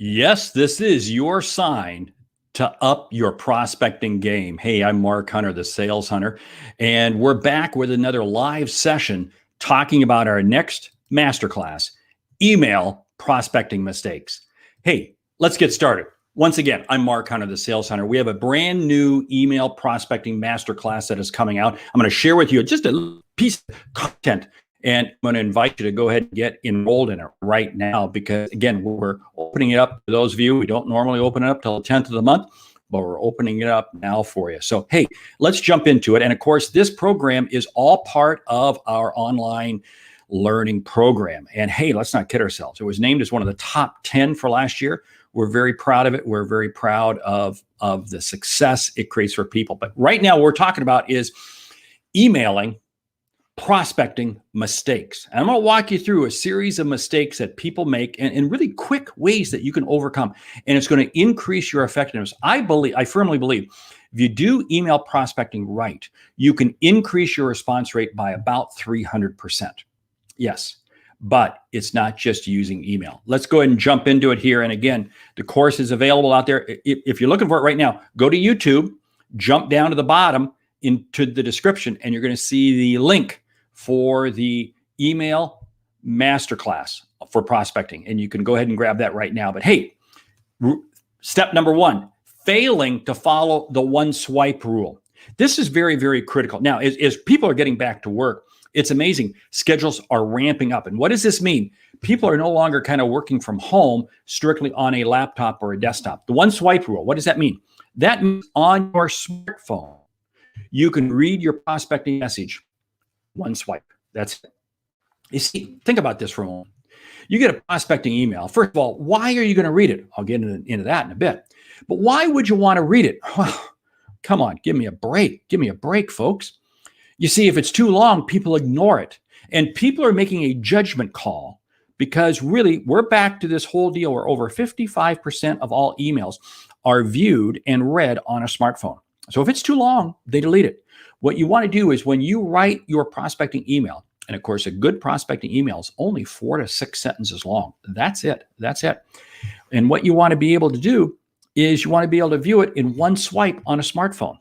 Yes, this is your sign to up your prospecting game. Hey, I'm Mark Hunter, the sales hunter, and we're back with another live session talking about our next masterclass, email prospecting mistakes. Hey, let's get started. Once again, I'm Mark Hunter, the sales hunter. We have a brand new email prospecting masterclass that is coming out. I'm going to share with you just a piece of content, and I'm going to invite you to go ahead and get enrolled in it right now because, again, we're opening it up to those of you. We don't normally open it up till the 10th of the month, but we're opening it up now for you. So, hey, let's jump into it. And of course, this program is all part of our online learning program. And hey, let's not kid ourselves. It was named as one of the top 10 for last year. We're very proud of it. We're very proud of the success it creates for people. But right now, what we're talking about is emailing prospecting mistakes. And I'm going to walk you through a series of mistakes that people make and really quick ways that you can overcome. And it's going to increase your effectiveness. I firmly believe if you do email prospecting right, you can increase your response rate by about 300%. Yes, but it's not just using email. Let's go ahead and jump into it here. And again, the course is available out there. If you're looking for it right now, go to YouTube, jump down to the bottom into the description, and you're going to see the link for the email masterclass for prospecting. And you can go ahead and grab that right now. But hey, step number one, failing to follow the one swipe rule. This is very, very critical. Now, as people are getting back to work, it's amazing. Schedules are ramping up. And what does this mean? People are no longer kind of working from home strictly on a laptop or a desktop. The one swipe rule, what does that mean? That means on your smartphone, you can read your prospecting message. One swipe. That's it. You see, think about this for a moment. You get a prospecting email. First of all, why are you going to read it? I'll get into that in a bit. But why would you want to read it? Well, come on, give me a break. Give me a break, folks. You see, if it's too long, people ignore it. And people are making a judgment call because really, we're back to this whole deal where over 55% of all emails are viewed and read on a smartphone. So if it's too long, they delete it. What you want to do is when you write your prospecting email, and of course, a good prospecting email is only 4 to 6 sentences long. That's it. That's it. And what you want to be able to do is you want to be able to view it in one swipe on a smartphone.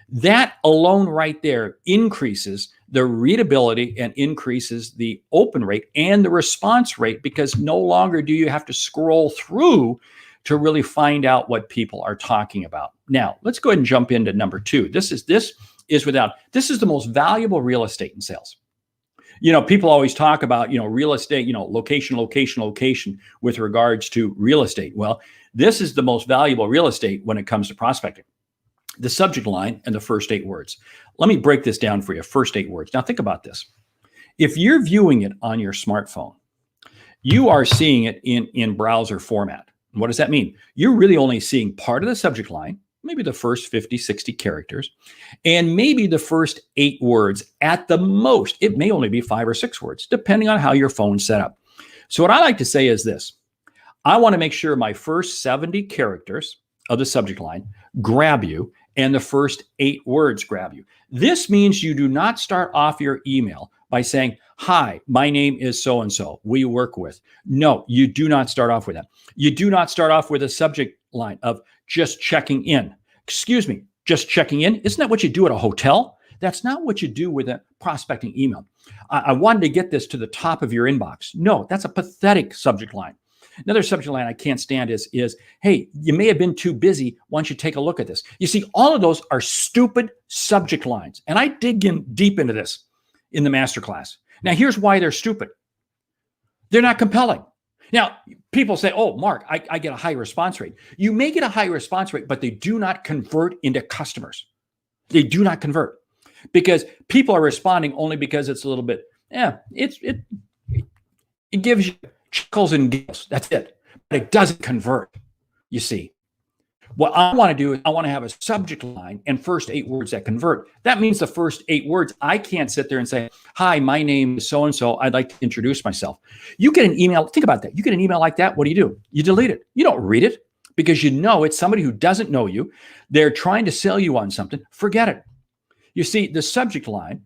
That alone right there increases the readability and increases the open rate and the response rate because no longer do you have to scroll through to really find out what people are talking about. Now, let's go ahead and jump into number two. This is the most valuable real estate in sales. You know, people always talk about, real estate, location with regards to real estate. Well, this is the most valuable real estate when it comes to prospecting. The subject line and the first 8 words. Let me break this down for you. First 8 words. Now think about this. If you're viewing it on your smartphone, you are seeing it in browser format. What does that mean? You're really only seeing part of the subject line, maybe the first 50, 60 characters, and maybe the first 8 words at the most. It may only be 5 or 6 words, depending on how your phone's set up. So what I like to say is this. I want to make sure my first 70 characters of the subject line grab you and the first 8 words grab you. This means you do not start off your email by saying, "Hi, my name is so-and-so, we work with." No, you do not start off with that. You do not start off with a subject line of just checking in. Excuse me, just checking in? Isn't that what you do at a hotel? That's not what you do with a prospecting email. I wanted to get this to the top of your inbox. No, that's a pathetic subject line. Another subject line I can't stand is, hey, you may have been too busy. Why don't you take a look at this? You see, all of those are stupid subject lines. And I dig in deep into this in the masterclass. Now, here's why they're stupid. They're not compelling. Now, people say, "Oh, Mark, I get a high response rate." You may get a high response rate, but they do not convert into customers. They do not convert because people are responding only because it's a little bit, it gives you chuckles and giggles. That's it. But it doesn't convert, you see. What I want to do is I want to have a subject line and first 8 words that convert. That means the first 8 words, I can't sit there and say, "Hi, my name is so-and-so. I'd like to introduce myself." You get an email. Think about that. You get an email like that. What do? You delete it. You don't read it because you know it's somebody who doesn't know you. They're trying to sell you on something. Forget it. You see, the subject line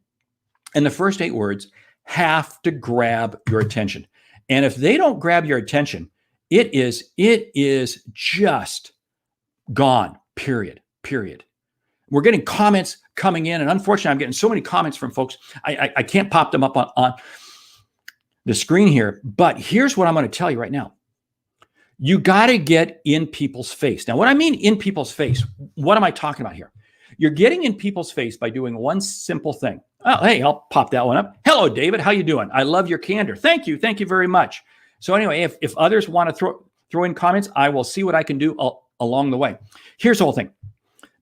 and the first 8 words have to grab your attention. And if they don't grab your attention, It is just gone, period. We're getting comments coming in, and unfortunately, I'm getting so many comments from folks. I can't pop them up on the screen here, but here's what I'm going to tell you right now. You got to get in people's face. Now, what I mean in people's face, what am I talking about here? You're getting in people's face by doing one simple thing. Oh, hey, I'll pop that one up. Hello, David. How you doing? I love your candor. Thank you. Thank you very much. So anyway, if others want to throw in comments, I will see what I can do along the way. Here's the whole thing.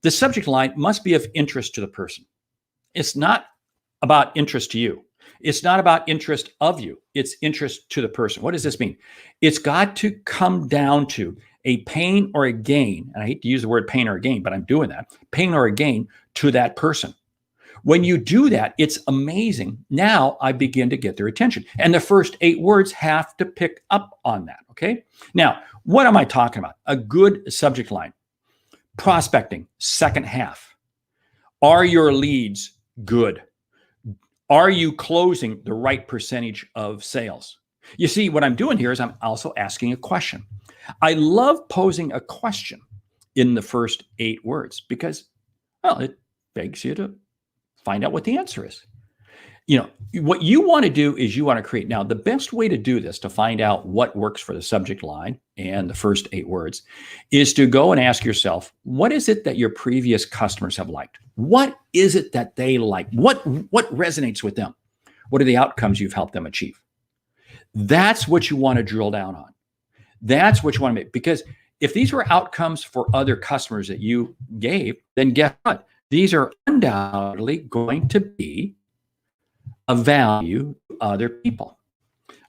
The subject line must be of interest to the person. It's not about interest to you. It's not about interest of you. It's interest to the person. What does this mean? It's got to come down to a pain or a gain. And I hate to use the word pain or a gain, but I'm doing that. Pain or a gain to that person. When you do that, it's amazing. Now I begin to get their attention. And the first 8 words have to pick up on that. Okay. Now, what am I talking about? A good subject line. Prospecting, second half. Are your leads good? Are you closing the right percentage of sales? You see, what I'm doing here is I'm also asking a question. I love posing a question in the first 8 words because, well, it begs you to find out what the answer is. You know, what you want to do is you want to create. Now, the best way to do this, to find out what works for the subject line and the first 8 words, is to go and ask yourself, what is it that your previous customers have liked? What is it that they like? What resonates with them? What are the outcomes you've helped them achieve? That's what you want to drill down on. That's what you want to make. Because if these were outcomes for other customers that you gave, then guess what? These are undoubtedly going to be of value to other people.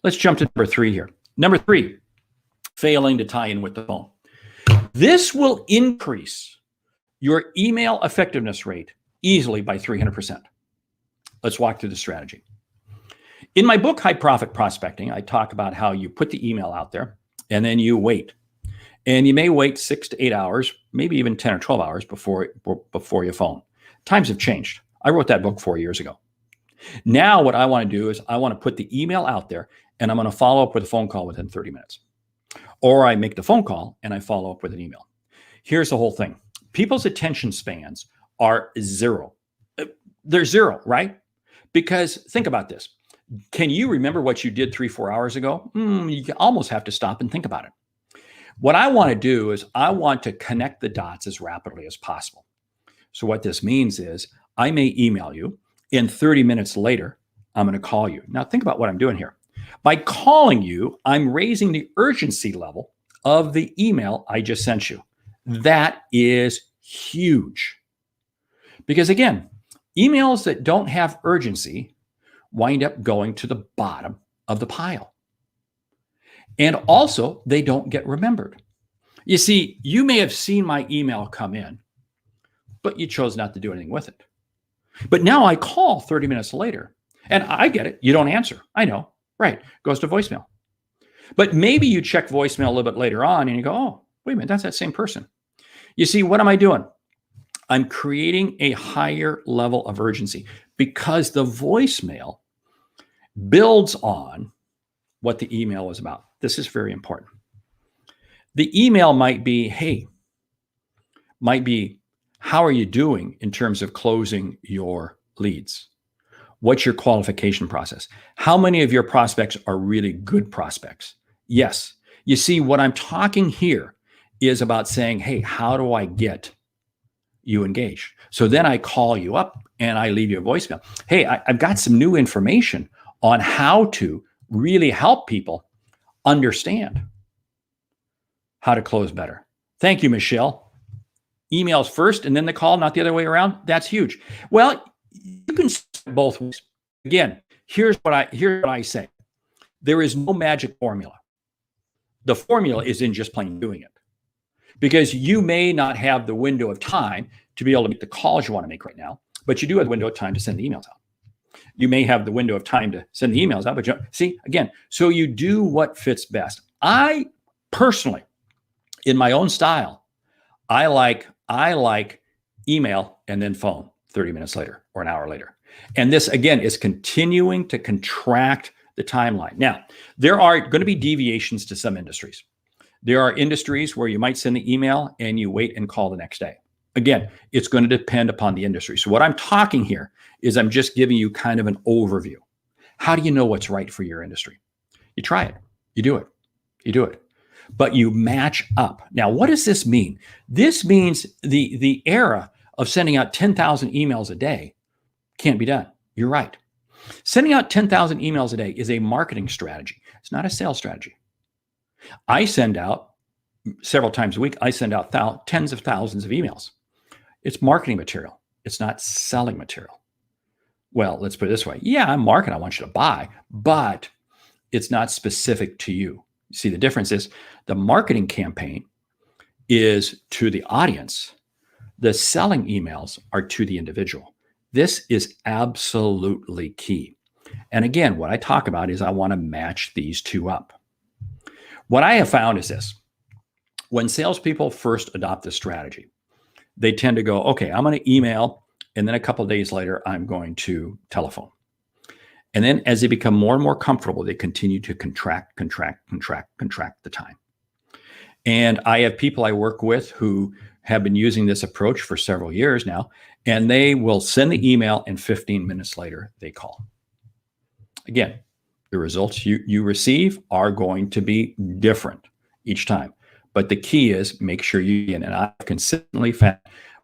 Let's jump to number 3 here. Number 3, failing to tie in with the phone. This will increase your email effectiveness rate easily by 300%. Let's walk through the strategy. In my book, High Profit Prospecting, I talk about how you put the email out there and then you wait. And you may wait 6 to 8 hours, maybe even 10 or 12 hours before you phone. Times have changed. I wrote that book 4 years ago. Now what I want to do is I want to put the email out there and I'm going to follow up with a phone call within 30 minutes. Or I make the phone call and I follow up with an email. Here's the whole thing. People's attention spans are 0. They're 0, right? Because think about this. Can you remember what you did 3-4 hours ago? You almost have to stop and think about it. What I want to do is I want to connect the dots as rapidly as possible. So what this means is I may email you. In 30 minutes later, I'm going to call you. Now think about what I'm doing here. By calling you, I'm raising the urgency level of the email I just sent you. That is huge. Because again, emails that don't have urgency wind up going to the bottom of the pile. And also, they don't get remembered. You see, you may have seen my email come in, but you chose not to do anything with it. But now I call 30 minutes later, and I get it. You don't answer. I know. Right. Goes to voicemail. But maybe you check voicemail a little bit later on and you go, oh, wait a minute, that's that same person. You see, what am I doing? I'm creating a higher level of urgency because the voicemail builds on what the email was about. This is very important. The email might be, hey, how are you doing in terms of closing your leads? What's your qualification process? How many of your prospects are really good prospects? Yes. You see, what I'm talking here is about saying, hey, how do I get you engaged? So then I call you up and I leave you a voicemail. Hey, I've got some new information on how to really help people understand how to close better. Thank you, Michelle. Emails first and then the call, not the other way around. That's huge. Well, you can both ways. Again, here's what I say. There is no magic formula. The formula is in just plain doing it. Because you may not have the window of time to be able to make the calls you want to make right now, but you do have the window of time to send the emails out. You may have the window of time to send the emails out, but see, again, so you do what fits best. I personally, in my own style, I like email and then phone 30 minutes later or an hour later. And this, again, is continuing to contract the timeline. Now, there are going to be deviations to some industries. There are industries where you might send the email and you wait and call the next day. Again, it's going to depend upon the industry. So what I'm talking here is I'm just giving you kind of an overview. How do you know what's right for your industry? You try it. You do it. You do it. But you match up. Now, what does this mean? This means the era of sending out 10,000 emails a day can't be done. You're right. Sending out 10,000 emails a day is a marketing strategy. It's not a sales strategy. I send out several times a week, I send out tens of thousands of emails. It's marketing material. It's not selling material. Well, let's put it this way. Yeah, I'm marketing. I want you to buy, but it's not specific to you. See, the difference is the marketing campaign is to the audience. The selling emails are to the individual. This is absolutely key. And again, what I talk about is I want to match these two up. What I have found is this. When salespeople first adopt this strategy, they tend to go, okay, I'm going to email, and then a couple of days later, I'm going to telephone. And then as they become more and more comfortable, they continue to contract the time. And I have people I work with who have been using this approach for several years now, and they will send the email and 15 minutes later, they call. Again, the results you receive are going to be different each time. But the key is make sure you, and I've consistently found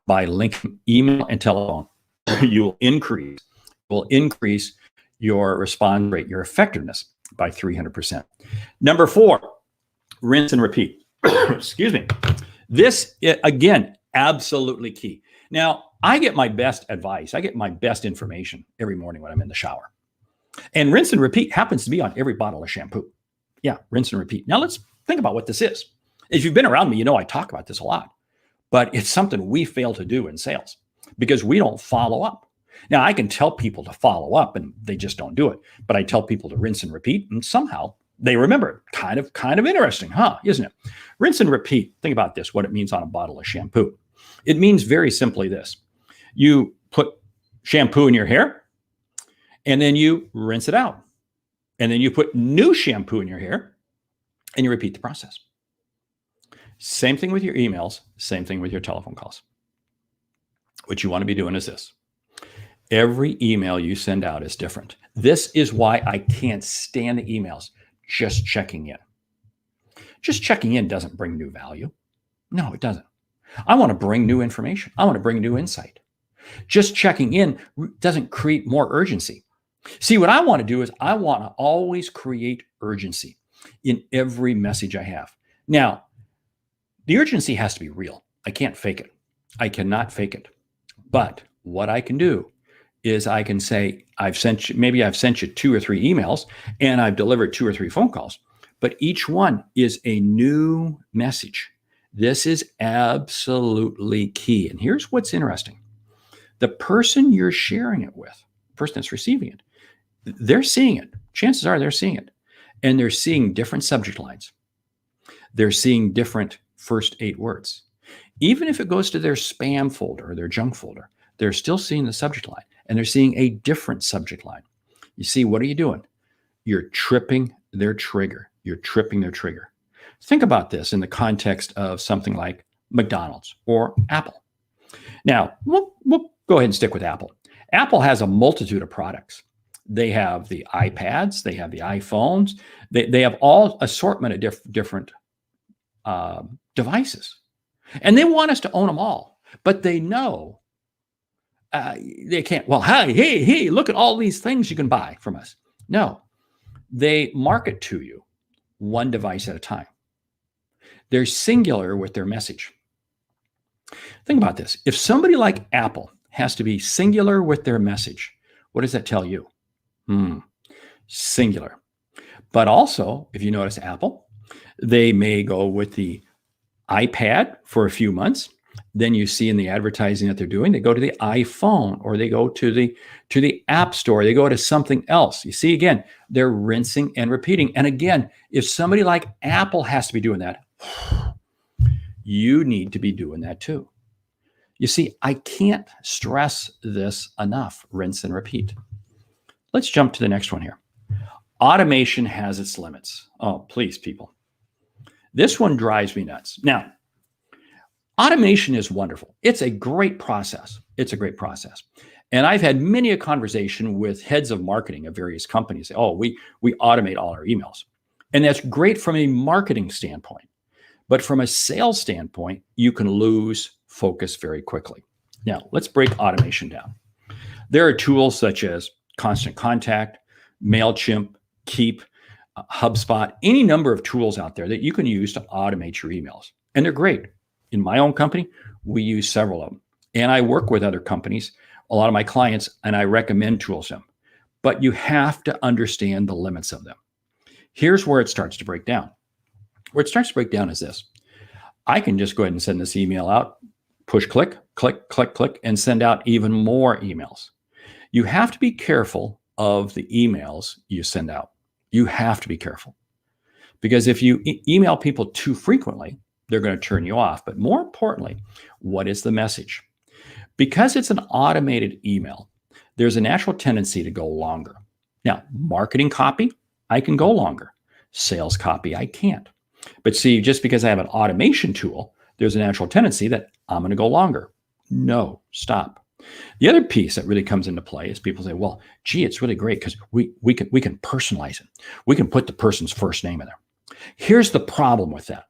by linking email and telephone, you will increase your response rate, your effectiveness by 300%. Number 4, rinse and repeat. Excuse me. This, again, absolutely key. Now, I get my best advice. I get my best information every morning when I'm in the shower. And rinse and repeat happens to be on every bottle of shampoo. Yeah, rinse and repeat. Now, let's think about what this is. If you've been around me, you know I talk about this a lot. But it's something we fail to do in sales because we don't follow up. Now, I can tell people to follow up and they just don't do it. But I tell people to rinse and repeat, and somehow they remember it. Kind of interesting, huh? Isn't it? Rinse and repeat. Think about this, what it means on a bottle of shampoo. It means very simply this. You put shampoo in your hair, and then you rinse it out. And then you put new shampoo in your hair, and you repeat the process. Same thing with your emails, same thing with your telephone calls. What you want to be doing is this. Every email you send out is different. This is why I can't stand the emails just checking in. Just checking in doesn't bring new value. No, it doesn't. I want to bring new information. I want to bring new insight. Just checking in doesn't create more urgency. See, what I want to do is I want to always create urgency in every message I have. Now, the urgency has to be real. I can't fake it. I cannot fake it. But what I can do is I can say, I've sent you 2 or 3 emails and I've delivered 2 or 3 phone calls, but each one is a new message. This is absolutely key. And here's what's interesting. The person you're sharing it with, the person that's receiving it, they're seeing it. Chances are they're seeing it. And they're seeing different subject lines. They're seeing different first 8 words. Even if it goes to their spam folder or their junk folder, they're still seeing the subject line and they're seeing a different subject line. You see, what are you doing? You're tripping their trigger. You're tripping their trigger. Think about this in the context of something like McDonald's or Apple. Now, we'll go ahead and stick with Apple. Apple has a multitude of products. They have the iPads, they have the iPhones, they have all assortment of different devices. And they want us to own them all, but they know they can't. Well, hey, look at all these things you can buy from us. No, they market to you one device at a time. They're singular with their message. Think about this. If somebody like Apple has to be singular with their message, what does that tell you? Singular. But also, if you notice Apple, they may go with the iPad for a few months. Then you see in the advertising that they're doing, they go to the iPhone or they go to the App Store. They go to something else. You see, again, they're rinsing and repeating. And again, if somebody like Apple has to be doing that, you need to be doing that too. You see, I can't stress this enough. Rinse and repeat. Let's jump to the next one here. Automation has its limits. Oh, please, people. This one drives me nuts. Now, automation is wonderful. It's a great process. It's a great process. And I've had many a conversation with heads of marketing of various companies. Oh, we automate all our emails. And that's great from a marketing standpoint. But from a sales standpoint, you can lose focus very quickly. Now, let's break automation down. There are tools such as Constant Contact, MailChimp, Keep, HubSpot, any number of tools out there that you can use to automate your emails. And they're great. In my own company, we use several of them. And I work with other companies, a lot of my clients, and I recommend tools to them. But you have to understand the limits of them. Here's where it starts to break down. Where it starts to break down is this. I can just go ahead and send this email out, push, click, click, click, click, and send out even more emails. You have to be careful of the emails you send out. You have to be careful. Because if you email people too frequently, they're going to turn you off. But more importantly, what is the message? Because it's an automated email, there's a natural tendency to go longer. Now, marketing copy, I can go longer. Sales copy, I can't. But see, just because I have an automation tool, there's a natural tendency that I'm going to go longer. No, stop. The other piece that really comes into play is people say, well, gee, it's really great because we can personalize it. We can put the person's first name in there. Here's the problem with that.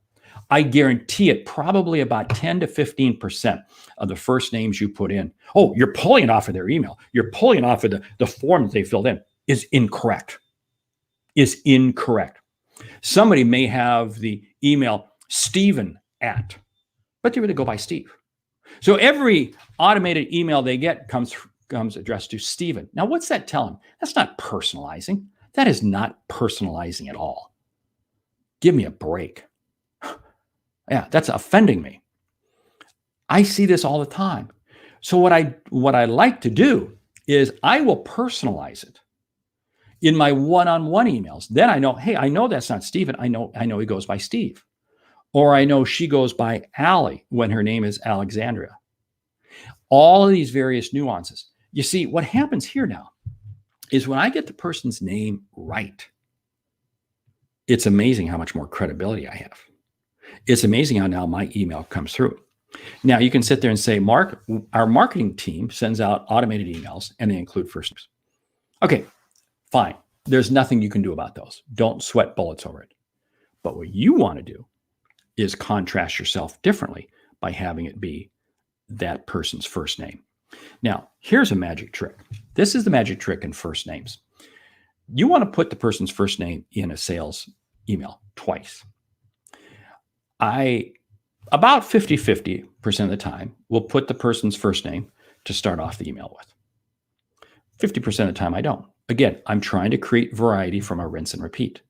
I guarantee it, probably about 10 to 15% of the first names you put in, oh, you're pulling it off of their email, you're pulling it off of the form that they filled in, is incorrect. Is incorrect. Somebody may have the email Stephen at, but they really go by Steve. So every automated email they get comes addressed to Stephen. Now, what's that telling? That's not personalizing. That is not personalizing at all. Give me a break. Yeah, that's offending me. I see this all the time. So what I like to do is I will personalize it in my one-on-one emails. Then I know, hey, I know that's not Stephen. I know he goes by Steve. Or I know she goes by Allie when her name is Alexandria. All of these various nuances. You see, what happens here now is when I get the person's name right, it's amazing how much more credibility I have. It's amazing how now my email comes through. Now, you can sit there and say, Mark, our marketing team sends out automated emails and they include first names. Okay, fine. There's nothing you can do about those. Don't sweat bullets over it. But what you want to do is contrast yourself differently by having it be that person's first name. Now, here's a magic trick. This is the magic trick in first names. You want to put the person's first name in a sales email twice. I, about 50% of the time, will put the person's first name to start off the email with. 50% of the time, I don't. Again, I'm trying to create variety from a rinse and repeat.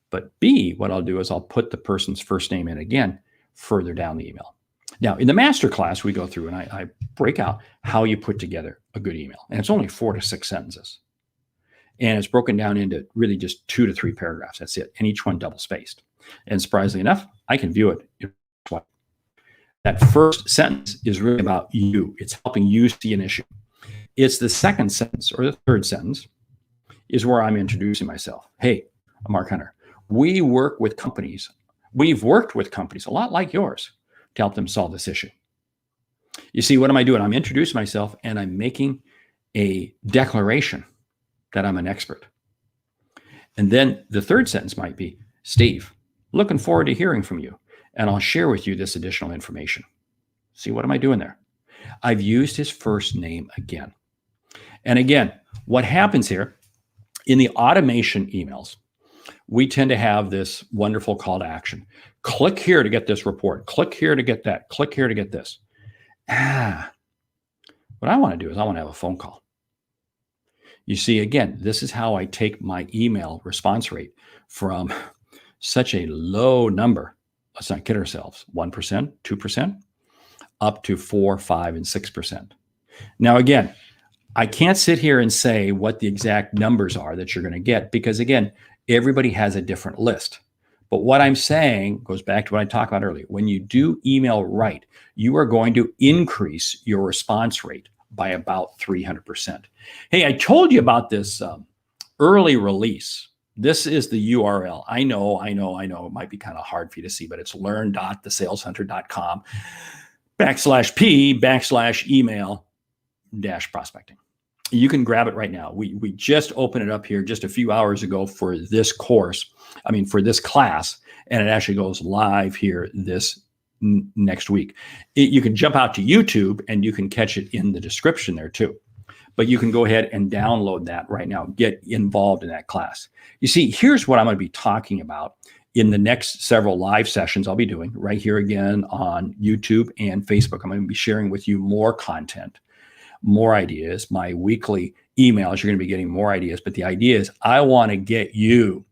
But B, what I'll do is I'll put the person's first name in again further down the email. Now, in the masterclass, we go through and I break out how you put together a good email. And it's only 4 to 6 sentences. And it's broken down into really just 2 to 3 paragraphs. That's it. And each one double spaced. And surprisingly enough, I can view it. That first sentence is really about you. It's helping you see an issue. It's the second sentence or the third sentence is where I'm introducing myself. Hey, I'm Mark Hunter. We work with companies. We've worked with companies a lot like yours to help them solve this issue. You see, what am I doing? I'm introducing myself and I'm making a declaration that I'm an expert. And then the third sentence might be, Steve, looking forward to hearing from you. And I'll share with you this additional information. See, what am I doing there? I've used his first name again. And again, what happens here in the automation emails, we tend to have this wonderful call to action. Click here to get this report. Click here to get that. Click here to get this. What I want to do is I want to have a phone call. You see, again, this is how I take my email response rate from such a low number. Let's not kid ourselves. 1%, 2%, up to 4, 5, and 6%. Now, again, I can't sit here and say what the exact numbers are that you're going to get because, again, everybody has a different list. But what I'm saying goes back to what I talked about earlier. When you do email right, you are going to increase your response rate by about 300%. Hey, I told you about this early release This is the URL. I know it might be kind of hard for you to see, but it's learn.thesaleshunter.com /P/email -prospecting. You can grab it right now. We just opened it up here just a few hours ago for this course. For this class, and it actually goes live here this next week. You can jump out to YouTube and you can catch it in the description there too. But you can go ahead and download that right now. Get involved in that class. You see, here's what I'm going to be talking about in the next several live sessions I'll be doing right here again on YouTube and Facebook. I'm going to be sharing with you more content, more ideas. My weekly emails, you're going to be getting more ideas. But the idea is I want to get you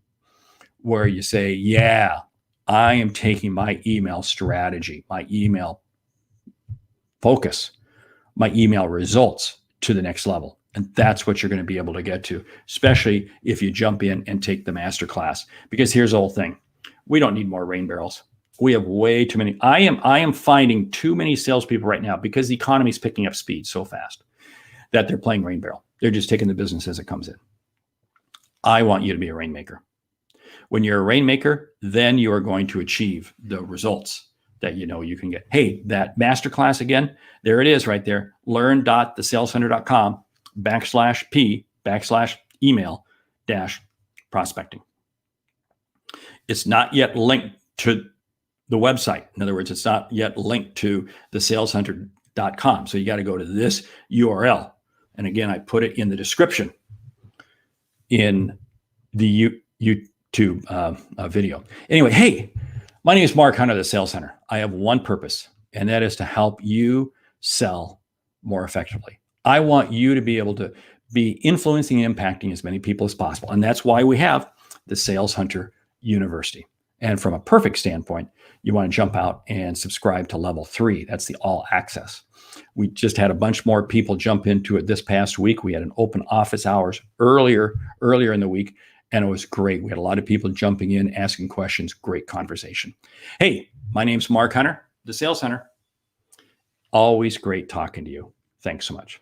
where you say, yeah, I am taking my email strategy, my email focus, my email results to the next level. And that's what you're going to be able to get to, especially if you jump in and take the masterclass. Because here's the whole thing. We don't need more rain barrels. We have way too many. I am finding too many salespeople right now because the economy is picking up speed so fast that they're playing rain barrel. They're just taking the business as it comes in. I want you to be a rainmaker. When you're a rainmaker, then you are going to achieve the results that you know you can get. Hey, that masterclass again, there it is right there. Learn.thesaleshunter.com /P/email -prospecting. It's not yet linked to the website. In other words, it's not yet linked to thesaleshunter.com. So you got to go to this URL. And again, I put it in the description in the YouTube video. Anyway, hey, my name is Mark Hunter, the Sales Hunter. I have one purpose, and that is to help you sell more effectively. I want you to be able to be influencing and impacting as many people as possible. And that's why we have the Sales Hunter University. And from a perfect standpoint, you want to jump out and subscribe to level 3. That's the all access. We just had a bunch more people jump into it this past week. We had an open office hours earlier in the week, and it was great. We had a lot of people jumping in, asking questions, great conversation. Hey, my name's Mark Hunter, the Sales Hunter. Always great talking to you. Thanks so much.